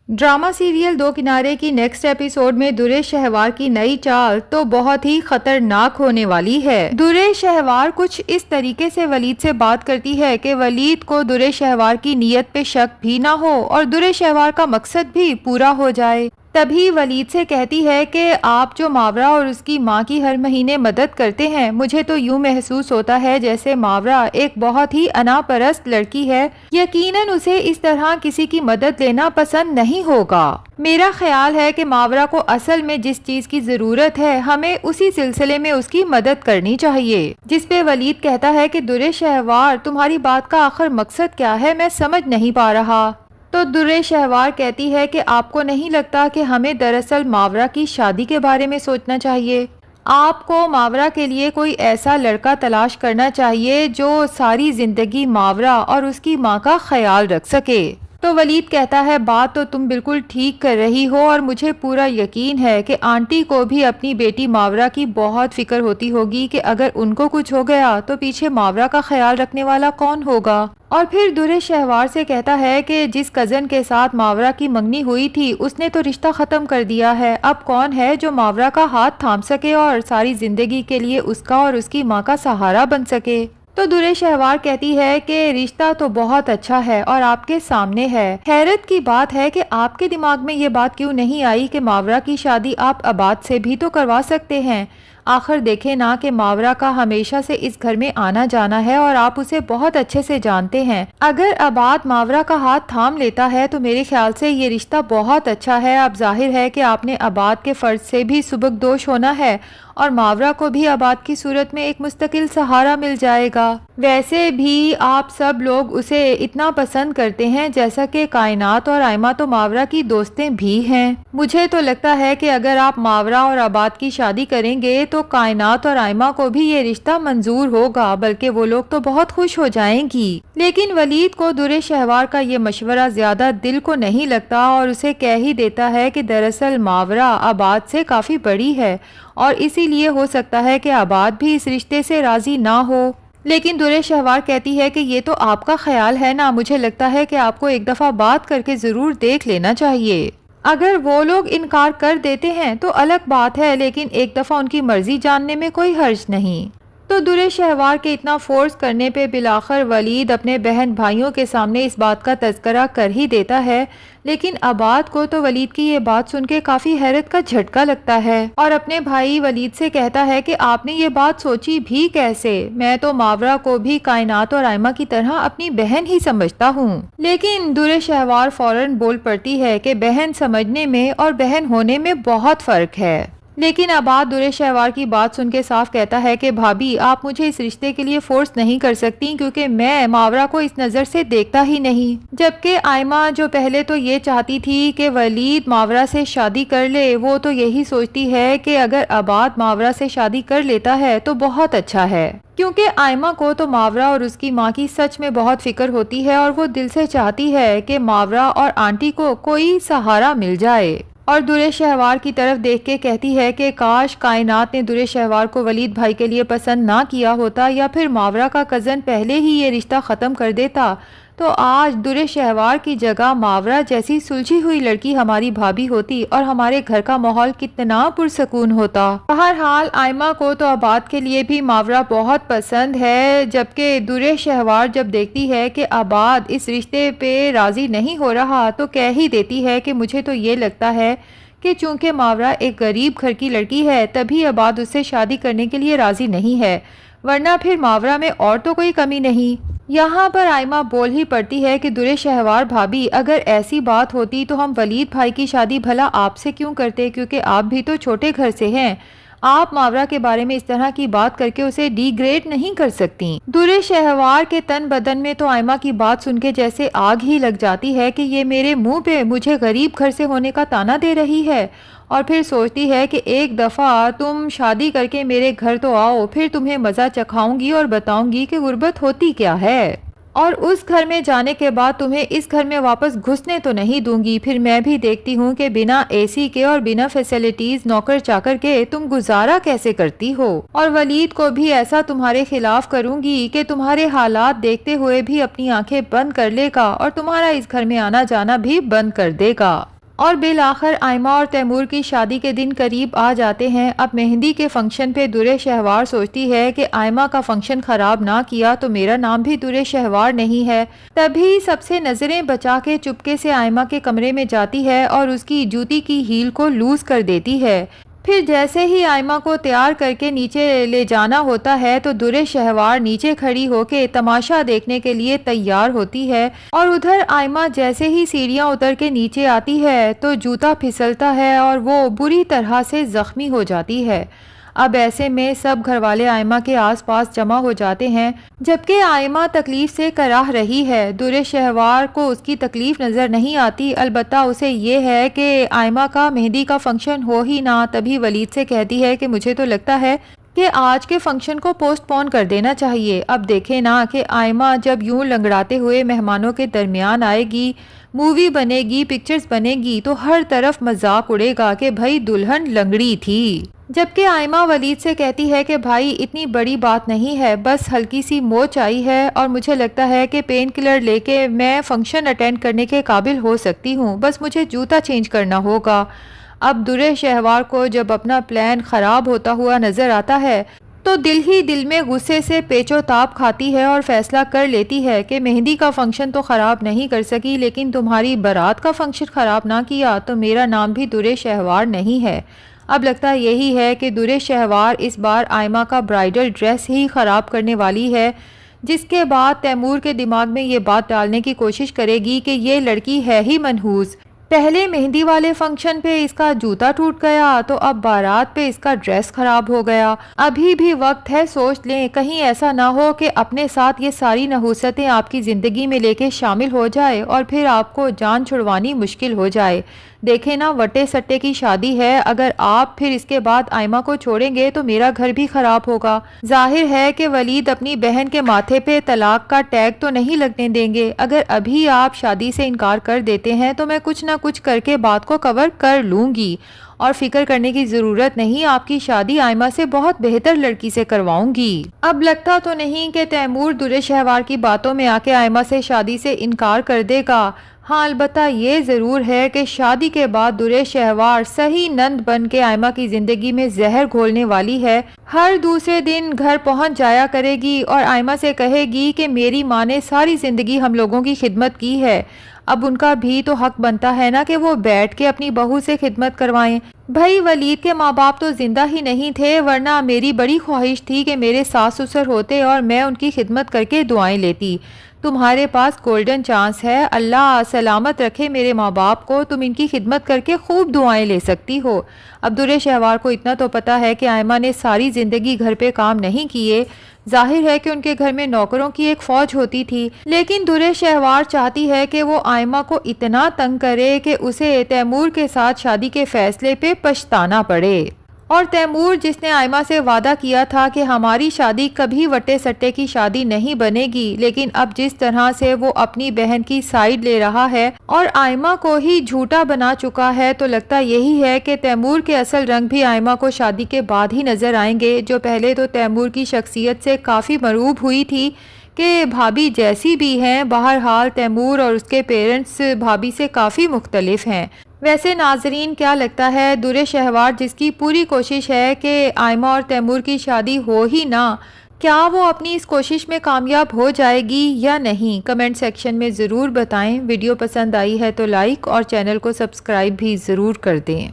Drama serial دو کنارے کی next episode میں درے شہوار کی نئی چال تو بہت ہی خطرناک ہونے والی ہے۔ درے شہوار کچھ اس طریقے سے ولید سے بات کرتی ہے کہ ولید کو درے شہوار کی نیت پہ شک بھی نہ ہو اور درے شہوار کا مقصد بھی پورا ہو جائے۔ تبھی ولید سے کہتی ہے کہ آپ جو ماورا اور اس کی ماں کی ہر مہینے مدد کرتے ہیں، مجھے تو یوں محسوس ہوتا ہے جیسے ماورا ایک بہت ہی انا پرست لڑکی ہے، یقیناً اسے اس طرح کسی کی مدد لینا پسند نہیں ہوگا۔ میرا خیال ہے کہ ماورا کو اصل میں جس چیز کی ضرورت ہے ہمیں اسی سلسلے میں اس کی مدد کرنی چاہیے۔ جس پہ ولید کہتا ہے کہ درے شہوار تمہاری بات کا آخر مقصد کیا ہے، میں سمجھ نہیں پا رہا۔ تو درے شہوار کہتی ہے کہ آپ کو نہیں لگتا کہ ہمیں دراصل ماورا کی شادی کے بارے میں سوچنا چاہیے؟ آپ کو ماورا کے لیے کوئی ایسا لڑکا تلاش کرنا چاہیے جو ساری زندگی ماورا اور اس کی ماں کا خیال رکھ سکے۔ تو ولید کہتا ہے بات تو تم بالکل ٹھیک کر رہی ہو اور مجھے پورا یقین ہے کہ آنٹی کو بھی اپنی بیٹی ماورا کی بہت فکر ہوتی ہوگی کہ اگر ان کو کچھ ہو گیا تو پیچھے ماورا کا خیال رکھنے والا کون ہوگا۔ اور پھر درے شہوار سے کہتا ہے کہ جس کزن کے ساتھ ماورا کی منگنی ہوئی تھی اس نے تو رشتہ ختم کر دیا ہے، اب کون ہے جو ماورا کا ہاتھ تھام سکے اور ساری زندگی کے لیے اس کا اور اس کی ماں کا سہارا بن سکے۔ تو درے شہوار کہتی ہے کہ رشتہ تو بہت اچھا ہے اور آپ کے سامنے ہے، حیرت کی بات ہے کہ آپ کے دماغ میں یہ بات کیوں نہیں آئی کہ ماورا کی شادی آپ عباد سے بھی تو کروا سکتے ہیں۔ آخر دیکھیں نا کہ ماورا کا ہمیشہ سے اس گھر میں آنا جانا ہے اور آپ اسے بہت اچھے سے جانتے ہیں۔ اگر عباد ماورا کا ہاتھ تھام لیتا ہے تو میرے خیال سے یہ رشتہ بہت اچھا ہے۔ اب ظاہر ہے کہ آپ نے عباد کے فرض سے بھی سبکدوش ہونا ہے اور ماورا کو بھی عباد کی صورت میں ایک مستقل سہارا مل جائے گا۔ ویسے بھی آپ سب لوگ اسے اتنا پسند کرتے ہیں جیسا کہ کائنات اور آئمہ تو ماورا کی دوستیں بھی ہیں۔ مجھے تو لگتا ہے کہ اگر آپ ماورا اور عباد کی شادی کریں گے تو کائنات اور آئمہ کو بھی یہ رشتہ منظور ہوگا، بلکہ وہ لوگ تو بہت خوش ہو جائیں گی۔ لیکن ولید کو درے شہوار کا یہ مشورہ زیادہ دل کو نہیں لگتا اور اسے کہہ ہی دیتا ہے کہ دراصل ماورا عباد سے کافی بڑی ہے اور اسی لیے ہو سکتا ہے کہ عباد بھی اس رشتے سے راضی نہ ہو۔ لیکن درے شہوار کہتی ہے کہ یہ تو آپ کا خیال ہے نا، مجھے لگتا ہے کہ آپ کو ایک دفعہ بات کر کے ضرور دیکھ لینا چاہیے۔ اگر وہ لوگ انکار کر دیتے ہیں تو الگ بات ہے، لیکن ایک دفعہ ان کی مرضی جاننے میں کوئی حرج نہیں۔ تو درے شہوار کے اتنا فورس کرنے پہ بالآخر ولید اپنے بہن بھائیوں کے سامنے اس بات کا تذکرہ کر ہی دیتا ہے، لیکن عباد کو تو ولید کی یہ بات سن کے کافی حیرت کا جھٹکا لگتا ہے اور اپنے بھائی ولید سے کہتا ہے کہ آپ نے یہ بات سوچی بھی کیسے؟ میں تو ماورا کو بھی کائنات اور آئمہ کی طرح اپنی بہن ہی سمجھتا ہوں۔ لیکن درے شہوار فوراً بول پڑتی ہے کہ بہن سمجھنے میں اور بہن ہونے میں بہت فرق ہے۔ لیکن عباد درے شہوار کی بات سن کے صاف کہتا ہے کہ بھابی آپ مجھے اس رشتے کے لیے فورس نہیں کر سکتی کیونکہ میں ماورا کو اس نظر سے دیکھتا ہی نہیں۔ جبکہ آئمہ جو پہلے تو یہ چاہتی تھی کہ ولید ماورا سے شادی کر لے، وہ تو یہی سوچتی ہے کہ اگر عباد ماورا سے شادی کر لیتا ہے تو بہت اچھا ہے، کیونکہ آئمہ کو تو ماورا اور اس کی ماں کی سچ میں بہت فکر ہوتی ہے اور وہ دل سے چاہتی ہے کہ ماورا اور آنٹی کو کوئی سہارا مل جائے۔ اور درے شہوار کی طرف دیکھ کے کہتی ہے کہ کاش کائنات نے درے شہوار کو ولید بھائی کے لیے پسند نہ کیا ہوتا یا پھر ماورا کا کزن پہلے ہی یہ رشتہ ختم کر دیتا تو آج درے شہوار کی جگہ ماورا جیسی سلجھی ہوئی لڑکی ہماری بھابھی ہوتی اور ہمارے گھر کا ماحول کتنا پرسکون ہوتا۔ بہرحال آئمہ کو تو عباد کے لیے بھی ماورا بہت پسند ہے، جبکہ درے شہوار جب دیکھتی ہے کہ عباد اس رشتے پہ راضی نہیں ہو رہا تو کہہ ہی دیتی ہے کہ مجھے تو یہ لگتا ہے کہ چونکہ ماورا ایک غریب گھر کی لڑکی ہے تبھی عباد اس سے شادی کرنے کے لیے راضی نہیں ہے، ورنہ پھر ماورا میں اور تو کوئی کمی نہیں۔ یہاں پر آئمہ بول ہی پڑتی ہے کہ درے شہوار بھابی اگر ایسی بات ہوتی تو ہم ولید بھائی کی شادی بھلا آپ سے کیوں کرتے، کیونکہ آپ بھی تو چھوٹے گھر سے ہیں، آپ ماورا کے بارے میں اس طرح کی بات کر کے اسے ڈی گریڈ نہیں کر سکتی۔ درے شہوار کے تن بدن میں تو آئمہ کی بات سن کے جیسے آگ ہی لگ جاتی ہے کہ یہ میرے منہ پہ مجھے غریب گھر سے ہونے کا تانا دے رہی ہے، اور پھر سوچتی ہے کہ ایک دفعہ تم شادی کر کے میرے گھر تو آؤ، پھر تمہیں مزہ چکھاؤں گی اور بتاؤں گی کہ غربت ہوتی کیا ہے، اور اس گھر میں جانے کے بعد تمہیں اس گھر میں واپس گھسنے تو نہیں دوں گی، پھر میں بھی دیکھتی ہوں کہ بنا اے سی کے اور بنا فیسلٹیز نوکر چاکر کے تم گزارا کیسے کرتی ہو، اور ولید کو بھی ایسا تمہارے خلاف کروں گی کہ تمہارے حالات دیکھتے ہوئے بھی اپنی آنکھیں بند کر لے گا اور تمہارا اس گھر میں آنا جانا بھی بند کر دے گا۔ اور بالآخر آئمہ اور تیمور کی شادی کے دن قریب آ جاتے ہیں۔ اب مہندی کے فنکشن پہ درِ شہوار سوچتی ہے کہ آئمہ کا فنکشن خراب نہ کیا تو میرا نام بھی درِ شہوار نہیں ہے۔ تبھی سب سے نظریں بچا کے چپکے سے آئمہ کے کمرے میں جاتی ہے اور اس کی جوتی کی ہیل کو لوز کر دیتی ہے۔ پھر جیسے ہی آئمہ کو تیار کر کے نیچے لے جانا ہوتا ہے تو درِ شہوار نیچے کھڑی ہو کے تماشا دیکھنے کے لیے تیار ہوتی ہے، اور ادھر آئمہ جیسے ہی سیڑھیاں اتر کے نیچے آتی ہے تو جوتا پھسلتا ہے اور وہ بری طرح سے زخمی ہو جاتی ہے۔ اب ایسے میں سب گھر والے آئمہ کے آس پاس جمع ہو جاتے ہیں، جبکہ آئمہ تکلیف سے کراہ رہی ہے۔ درِ شہوار کو اس کی تکلیف نظر نہیں آتی، البتہ اسے یہ ہے کہ آئمہ کا مہندی کا فنکشن ہو ہی نہ۔ تبھی ولید سے کہتی ہے کہ مجھے تو لگتا ہے کہ آج کے فنکشن کو پوسٹ پون کر دینا چاہیے۔ اب دیکھیں نا کہ آئمہ جب یوں لنگڑاتے ہوئے مہمانوں کے درمیان آئے گی، مووی بنے گی، پکچرز بنے گی تو ہر طرف مذاق اڑے گا کہ بھائی دلہن لنگڑی تھی۔ جبکہ آئمہ ولید سے کہتی ہے کہ بھائی اتنی بڑی بات نہیں ہے، بس ہلکی سی موچ آئی ہے اور مجھے لگتا ہے کہ پین کلر لے کے میں فنکشن اٹینڈ کرنے کے قابل ہو سکتی ہوں، بس مجھے جوتا چینج کرنا ہوگا۔ اب درِ شہوار کو جب اپنا پلان خراب ہوتا ہوا نظر آتا ہے تو دل ہی دل میں غصے سے پیچ و تاب کھاتی ہے اور فیصلہ کر لیتی ہے کہ مہندی کا فنکشن تو خراب نہیں کر سکی، لیکن تمہاری بارات کا فنکشن خراب نہ کیا تو میرا نام بھی درِ شہوار نہیں ہے۔ اب لگتا یہی ہے کہ درِ شہوار اس بار آئمہ کا برائیڈل ڈریس ہی خراب کرنے والی ہے، جس کے بعد تیمور کے دماغ میں یہ بات ڈالنے کی کوشش کرے گی کہ یہ لڑکی ہے ہی منحوس۔ پہلے مہندی والے فنکشن پہ اس کا جوتا ٹوٹ گیا تو اب بارات پہ اس کا ڈریس خراب ہو گیا۔ ابھی بھی وقت ہے، سوچ لیں، کہیں ایسا نہ ہو کہ اپنے ساتھ یہ ساری نحوستیں آپ کی زندگی میں لے کے شامل ہو جائے اور پھر آپ کو جان چھڑوانی مشکل ہو جائے۔ دیکھیں نا، وٹے سٹے کی شادی ہے، اگر آپ پھر اس کے بعد آئمہ کو چھوڑیں گے تو میرا گھر بھی خراب ہوگا۔ ظاہر ہے کہ ولید اپنی بہن کے ماتھے پہ طلاق کا ٹیگ تو نہیں لگنے دیں گے۔ اگر ابھی آپ شادی سے انکار کر دیتے ہیں تو میں کچھ نہ کچھ کر کے بات کو کور کر لوں گی، اور فکر کرنے کی ضرورت نہیں، آپ کی شادی آئمہ سے بہت بہتر لڑکی سے کرواؤں گی۔ اب لگتا تو نہیں کہ تیمور درِ شہوار کی باتوں میں آ کے آئمہ سے شادی سے انکار کر دے گا۔ ہاں، البتہ یہ ضرور ہے کہ شادی کے بعد درِ شہوار صحیح نند بن کے آئمہ کی زندگی میں زہر گھولنے والی ہے۔ ہر دوسرے دن گھر پہنچ جایا کرے گی اور آئمہ سے کہے گی کہ میری ماں نے ساری زندگی ہم لوگوں کی خدمت کی ہے، اب ان کا بھی تو حق بنتا ہے نا کہ وہ بیٹھ کے اپنی بہو سے خدمت کروائیں۔ بھائی ولید کے ماں باپ تو زندہ ہی نہیں تھے، ورنہ میری بڑی خواہش تھی کہ میرے ساس سسر ہوتے اور میں ان کی خدمت کر کے دعائیں لیتی۔ تمہارے پاس گولڈن چانس ہے، اللہ سلامت رکھے میرے ماں باپ کو، تم ان کی خدمت کر کے خوب دعائیں لے سکتی ہو۔ اب درِ شہوار کو اتنا تو پتا ہے کہ آئمہ نے ساری زندگی گھر پہ کام نہیں کیے، ظاہر ہے کہ ان کے گھر میں نوکروں کی ایک فوج ہوتی تھی، لیکن درِ شہوار چاہتی ہے کہ وہ آئمہ کو اتنا تنگ کرے کہ اسے تیمور کے ساتھ شادی کے فیصلے پہ پچھتانا پڑے۔ اور تیمور جس نے آئمہ سے وعدہ کیا تھا کہ ہماری شادی کبھی وٹے سٹے کی شادی نہیں بنے گی، لیکن اب جس طرح سے وہ اپنی بہن کی سائیڈ لے رہا ہے اور آئمہ کو ہی جھوٹا بنا چکا ہے، تو لگتا یہی ہے کہ تیمور کے اصل رنگ بھی آئمہ کو شادی کے بعد ہی نظر آئیں گے، جو پہلے تو تیمور کی شخصیت سے کافی مرعوب ہوئی تھی کہ بھابھی جیسی بھی ہیں، بہرحال تیمور اور اس کے پیرنٹس بھابھی سے کافی مختلف ہیں۔ ویسے ناظرین، کیا لگتا ہے درِ شہوار جس کی پوری کوشش ہے کہ آئمہ اور تیمور کی شادی ہو ہی نہ، کیا وہ اپنی اس کوشش میں کامیاب ہو جائے گی یا نہیں؟ کمنٹ سیکشن میں ضرور بتائیں۔ ویڈیو پسند آئی ہے تو لائک اور چینل کو سبسکرائب بھی ضرور کر دیں۔